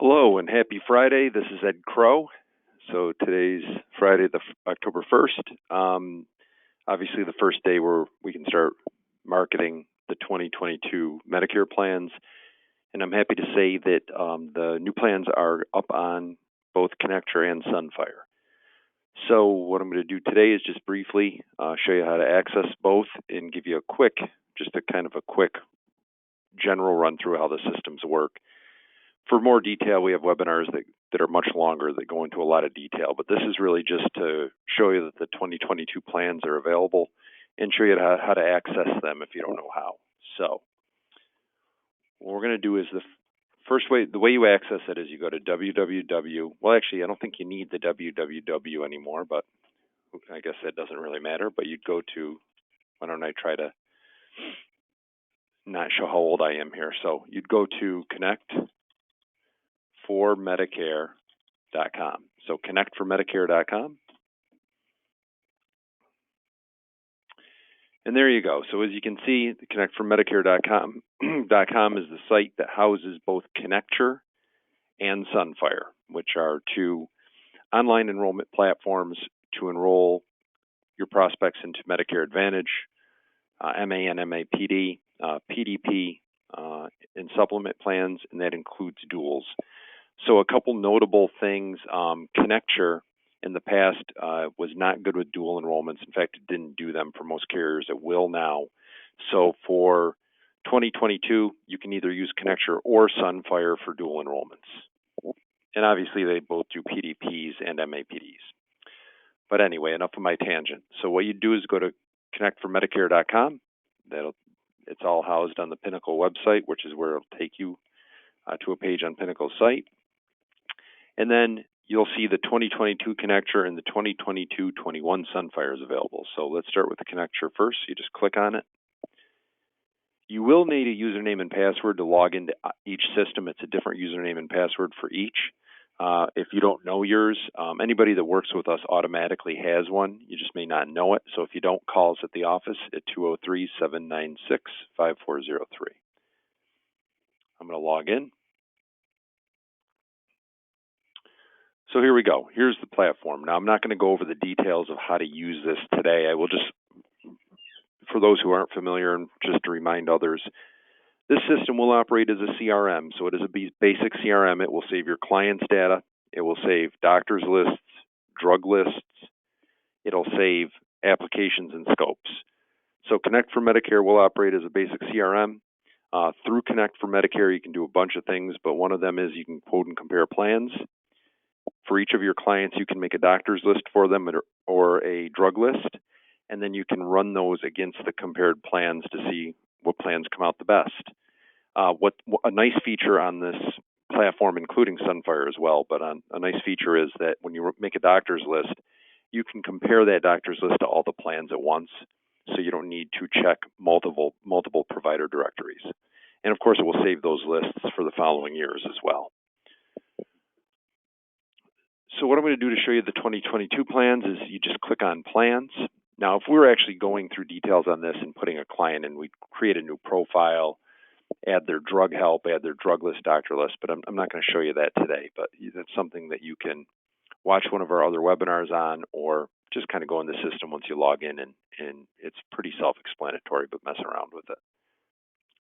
Hello and happy Friday. This is Ed Crow. So today's Friday, October 1st. Obviously the first day where we can start marketing the 2022 Medicare plans. And I'm happy to say that the new plans are up on both Connecture and Sunfire. So what I'm going to do today is just briefly show you how to access both and give you a quick general run through how the systems work. For more detail, we have webinars that are much longer that go into a lot of detail, but this is really just to show you that the 2022 plans are available and show you how to access them if you don't know how. So what we're going to do is the way you access it is you go to www. Well, actually, I don't think you need the www anymore, but I guess that doesn't really matter. But you'd go to, why don't I try to not show how old I am here. So you'd go to connectformedicare.com. So connectformedicare.com. And there you go. So as you can see, connectformedicare.com is the site that houses both Connecture and Sunfire, which are two online enrollment platforms to enroll your prospects into Medicare Advantage, MA and MAPD, PDP, and supplement plans, and that includes duals. So a couple notable things, Connecture in the past was not good with dual enrollments. In fact, it didn't do them for most carriers. It will now. So for 2022, you can either use Connecture or Sunfire for dual enrollments. And obviously, they both do PDPs and MAPDs. But anyway, enough of my tangent. So what you do is go to connectformedicare.com. It's all housed on the Pinnacle website, which is where it'll take you to a page on Pinnacle's site. And then you'll see the 2022 Connecture and the 2022-21 Sunfire is available. So let's start with the Connecture first. You just click on it. You will need a username and password to log into each system. It's a different username and password for each. If you don't know yours, anybody that works with us automatically has one. You just may not know it. So if you don't, call us at the office at 203-796-5403. I'm going to log in. So here we go. Here's the platform. Now, I'm not going to go over the details of how to use this today. I will just, for those who aren't familiar, and just to remind others, this system will operate as a CRM. So it is a basic CRM. It will save your client's data. It will save doctors' lists, drug lists. It'll save applications and scopes. So Connect for Medicare will operate as a basic CRM. Through Connect for Medicare, you can do a bunch of things, but one of them is you can quote and compare plans. For each of your clients, you can make a doctor's list for them or a drug list, and then you can run those against the compared plans to see what plans come out the best. What a nice feature on this platform, including Sunfire as well, but a nice feature is that when you make a doctor's list, you can compare that doctor's list to all the plans at once, so you don't need to check multiple provider directories. And of course, it will save those lists for the following years as well. So what I'm going to do to show you the 2022 plans is you just click on Plans. Now, if we were actually going through details on this and putting a client in, we'd create a new profile, add their drug help, add their drug list, doctor list, but I'm not going to show you that today. But that's something that you can watch one of our other webinars on, or just kind of go in the system once you log in, and it's pretty self-explanatory, but mess around with it.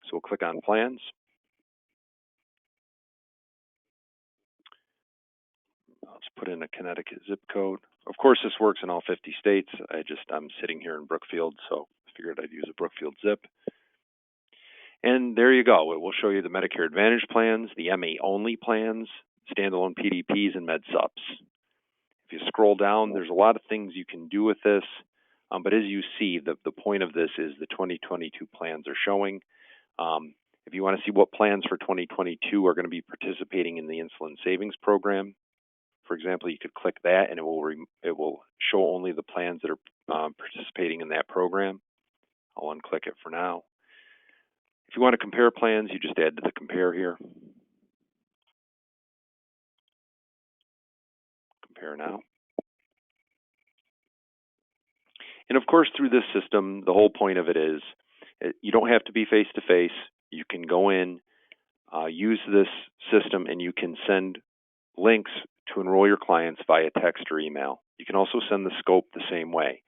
So we'll click on Plans. I'll just put in a Connecticut zip code. Of course, this works in all 50 states. I'm sitting here in Brookfield, so I figured I'd use a Brookfield zip. And there you go. It will show you the Medicare Advantage plans, the MA-only plans, standalone PDPs, and Med Subs. If you scroll down, there's a lot of things you can do with this. But as you see, the point of this is the 2022 plans are showing. If you want to see what plans for 2022 are going to be participating in the insulin savings program, for example, you could click that, and it will show only the plans that are participating in that program. I'll unclick it for now. If you want to compare plans, you just add to the compare here. Compare now. And of course, through this system, the whole point of it is you don't have to be face-to-face. You can go in, use this system, and you can send links to enroll your clients via text or email. You can also send the scope the same way.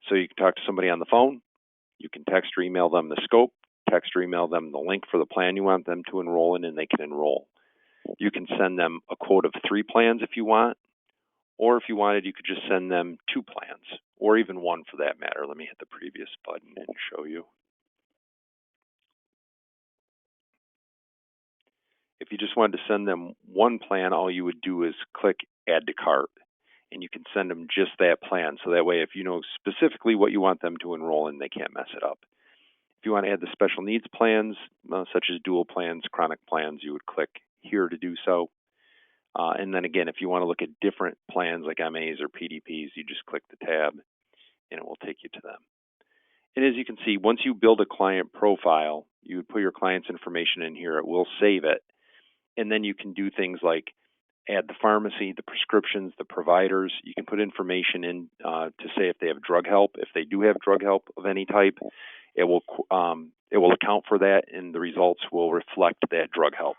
So you can talk to somebody on the phone, you can text or email them the scope, text or email them the link for the plan you want them to enroll in, and they can enroll. You can send them a quote of 3 plans if you want, or if you wanted, you could just send them 2 plans, or even 1 for that matter. Let me hit the previous button and show you. If you just wanted to send them 1 plan, all you would do is click Add to Cart, and you can send them just that plan. So that way, if you know specifically what you want them to enroll in, they can't mess it up. If you want to add the special needs plans, such as dual plans, chronic plans, you would click here to do so. And then again, if you want to look at different plans like MAs or PDPs, you just click the tab, and it will take you to them. And as you can see, once you build a client profile, you would put your client's information in here. It will save it. And then you can do things like add the pharmacy, the prescriptions, the providers. You can put information in to say if they have drug help. If they do have drug help of any type, it will account for that, and the results will reflect that drug help.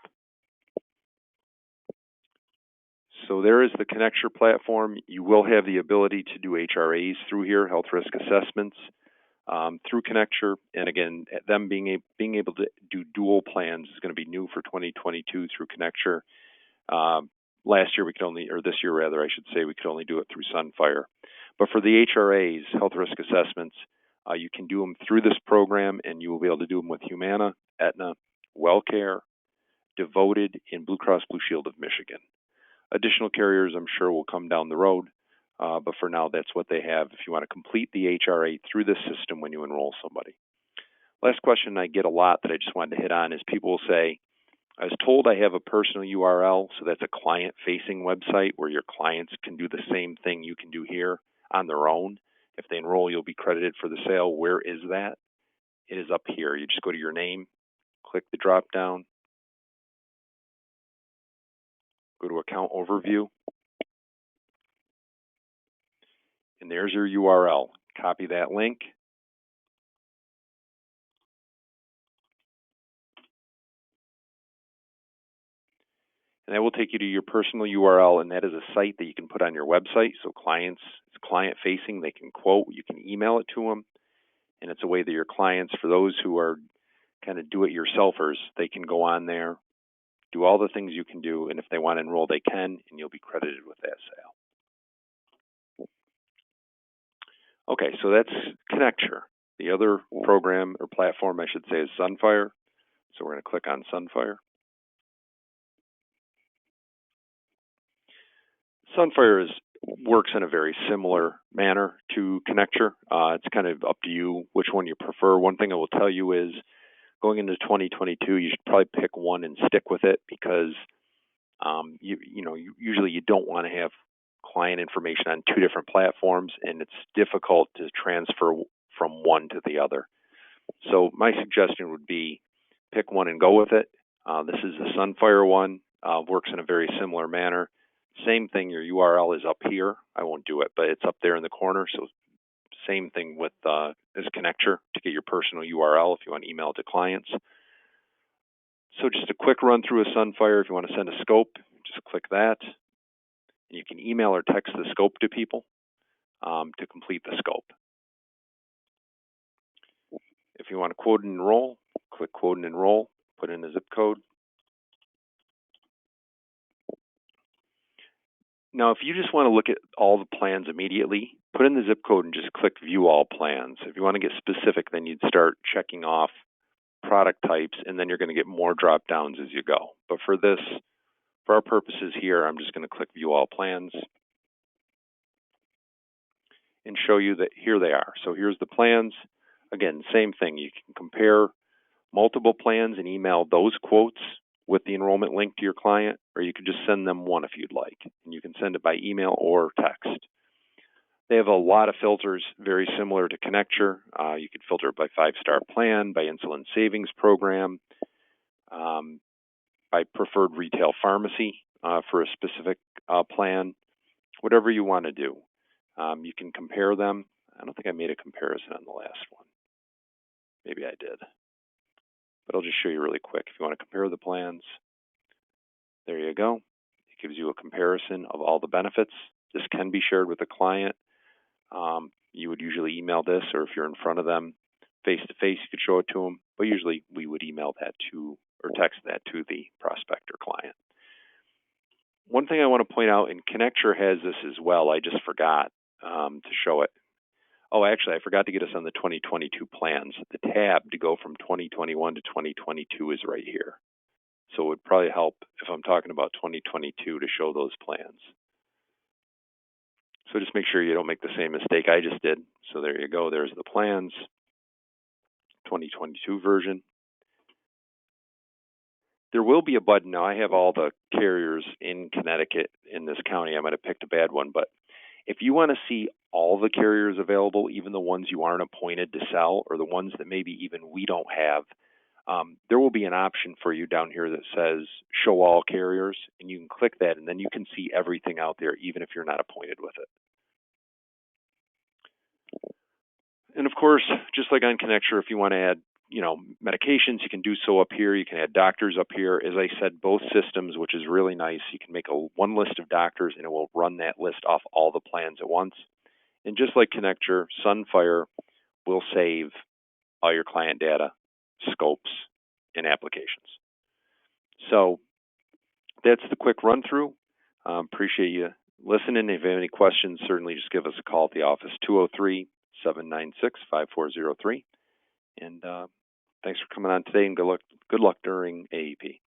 So there is the Connecture platform. You will have the ability to do HRAs through here, health risk assessments, through Connecture. And again, them being able to do dual plans is going to be new for 2022 through Connecture. Last year we could only, or this year rather, I should say, we could only do it through Sunfire. But for the HRAs, health risk assessments, you can do them through this program, and you will be able to do them with Humana, Aetna, WellCare, Devoted, and Blue Cross Blue Shield of Michigan. Additional carriers, I'm sure, will come down the road, but for now, that's what they have if you want to complete the HRA through this system when you enroll somebody. Last question I get a lot that I just wanted to hit on is people will say, I was told I have a personal URL, so that's a client-facing website where your clients can do the same thing you can do here on their own. If they enroll, you'll be credited for the sale. Where is that? It is up here. You just go to your name, click the drop-down, go to Account Overview, and there's your URL. Copy that link. And that will take you to your personal URL, and that is a site that you can put on your website. So clients, it's client-facing, they can quote, you can email it to them, and it's a way that your clients, for those who are kind of do-it-yourselfers, they can go on there, do all the things you can do, and if they want to enroll, they can, and you'll be credited with that sale. Okay, so that's Connecture. The other program or platform, I should say, is Sunfire. So we're going to click on Sunfire. Sunfire works in a very similar manner to Connecture. It's kind of up to you which one you prefer. One thing I will tell you is going into 2022, you should probably pick one and stick with it because usually you don't want to have client information on 2 different platforms, and it's difficult to transfer from one to the other. So my suggestion would be pick one and go with it. This is the Sunfire one. Works in a very similar manner. Same thing, your URL is up here. I won't do it, but it's up there in the corner. So same thing with as Connecture to get your personal URL if you want to email it to clients. So just a quick run through of Sunfire. If you want to send a scope, just click that. And you can email or text the scope to people to complete the scope. If you want to quote and enroll, click quote and enroll, put in a zip code. Now, if you just want to look at all the plans immediately, put in the zip code and just click View All Plans. If you want to get specific, then you'd start checking off product types, and then you're going to get more drop-downs as you go. But for this, for our purposes here, I'm just going to click View All Plans and show you that here they are. So here's the plans. Again, same thing. You can compare multiple plans and email those quotes with the enrollment link to your client, or you could just send them one if you'd like. And you can send it by email or text. They have a lot of filters, very similar to Connecture. You could filter it by 5-star plan, by insulin savings program, by preferred retail pharmacy for a specific plan, whatever you want to do. You can compare them. I don't think I made a comparison on the last one. Maybe I did. but I'll just show you really quick. If you want to compare the plans, there you go. It gives you a comparison of all the benefits. This can be shared with the client. You would usually email this, or if you're in front of them face-to-face, you could show it to them, but usually we would email that to, or text that to the prospect or client. One thing I want to point out, and Connecture has this as well, I just forgot to show it. Oh, actually, I forgot to get us on the 2022 plans. The tab to go from 2021 to 2022 is right here. So it would probably help if I'm talking about 2022 to show those plans. So just make sure you don't make the same mistake I just did. So there you go. There's the plans, 2022 version. There will be a button. Now, I have all the carriers in Connecticut in this county. I might have picked a bad one, but if you want to see all the carriers available, even the ones you aren't appointed to sell or the ones that maybe even we don't have, there will be an option for you down here that says show all carriers, and you can click that, and then you can see everything out there, even if you're not appointed with it. And of course, just like on Connecture, if you want to add medications, you can do so up here. You can add doctors up here. As I said, both systems, which is really nice, you can make one list of doctors and it will run that list off all the plans at once. And just like Connecture, Sunfire will save all your client data, scopes, and applications. So that's the quick run through. Appreciate you listening. If you have any questions, certainly just give us a call at the office, 203-796-5403. And thanks for coming on today, and good luck during AEP.